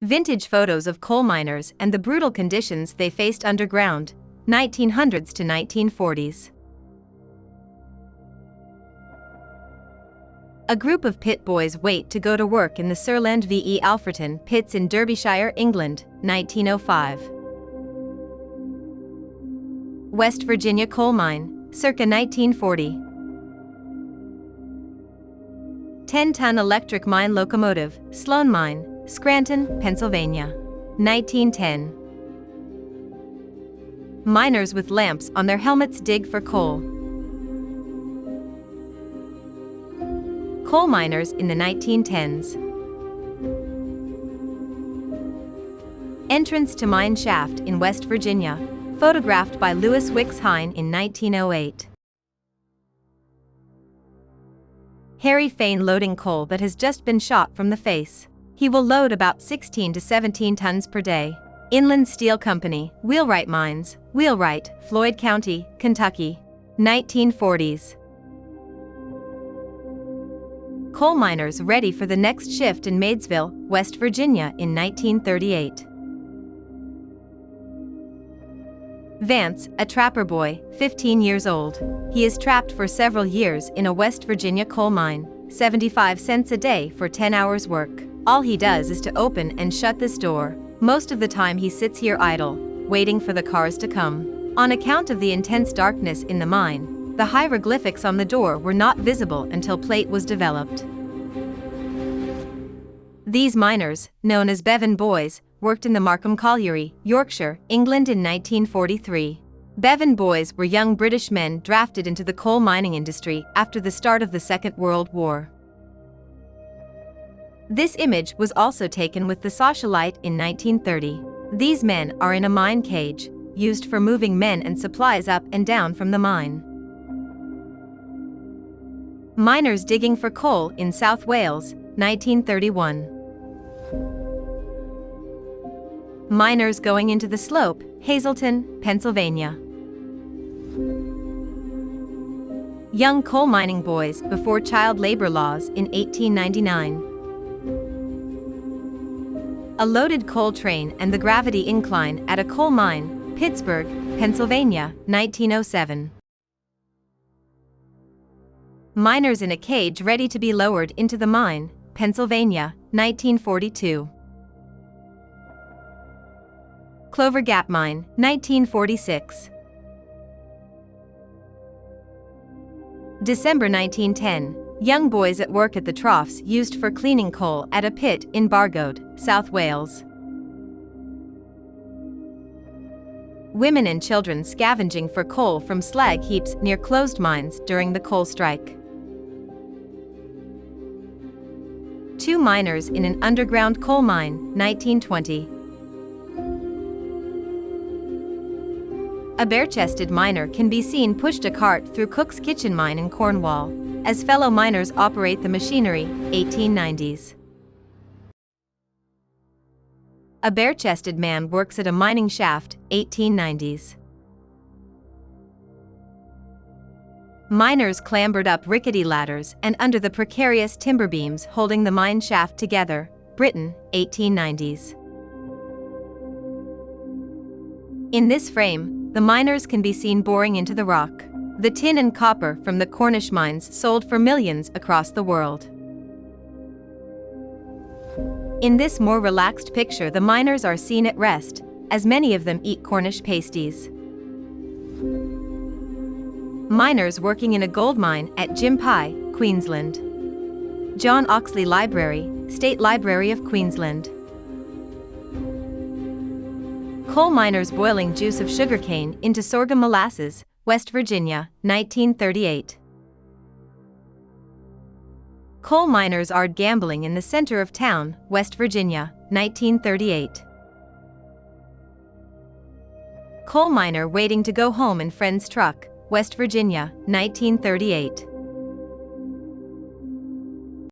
Vintage photos of coal miners and the brutal conditions they faced underground, 1900s to 1940s. A group of pit boys wait to go to work in the Surland VE Alfreton pits in Derbyshire, England, 1905. West Virginia coal mine, circa 1940. 10-ton electric mine locomotive, Sloan Mine, Scranton, Pennsylvania, 1910. Miners with lamps on their helmets dig for coal. Coal miners in the 1910s. Entrance to mine shaft in West Virginia, photographed by Lewis Wicks Hine in 1908. Harry Fane loading coal that has just been shot from the face. He will load about 16 to 17 tons per day. Inland Steel Company, Wheelwright Mines, Wheelwright, Floyd County, Kentucky, 1940s. Coal miners ready for the next shift in Maysville, West Virginia in 1938. Vance, a trapper boy, 15 years old. He is trapped for several years in a West Virginia coal mine, 75 cents a day for 10 hours work. All he does is to open and shut this door. Most of the time he sits here idle, waiting for the cars to come. On account of the intense darkness in the mine, the hieroglyphics on the door were not visible until plate was developed. These miners, known as Bevan Boys, worked in the Markham Colliery, Yorkshire, England in 1943. Bevan Boys were young British men drafted into the coal mining industry after the start of the Second World War. This image was also taken with the Socialite in 1930. These men are in a mine cage, used for moving men and supplies up and down from the mine. Miners digging for coal in South Wales, 1931. Miners going into the slope, Hazleton, Pennsylvania. Young coal mining boys before child labor laws in 1899. A loaded coal train and the gravity incline at a coal mine, Pittsburgh, Pennsylvania, 1907. Miners in a cage ready to be lowered into the mine, Pennsylvania, 1942. Clover Gap Mine, 1946. December 1910. Young boys at work at the troughs used for cleaning coal at a pit in Bargoed, South Wales. Women and children scavenging for coal from slag heaps near closed mines during the coal strike. 2 miners in an underground coal mine, 1920. A bare-chested miner can be seen pushed a cart through Cook's Kitchen Mine in Cornwall, as fellow miners operate the machinery, 1890s. A bare-chested man works at a mining shaft, 1890s. Miners clambered up rickety ladders and under the precarious timber beams holding the mine shaft together, Britain, 1890s. In this frame, the miners can be seen boring into the rock. The tin and copper from the Cornish mines sold for millions across the world. In this more relaxed picture, the miners are seen at rest, as many of them eat Cornish pasties. Miners working in a gold mine at Gympie, Queensland. John Oxley Library, State Library of Queensland. Coal miners boiling juice of sugarcane into sorghum molasses, West Virginia, 1938. Coal miners are gambling in the center of town, West Virginia, 1938. Coal miner waiting to go home in friend's truck, West Virginia, 1938.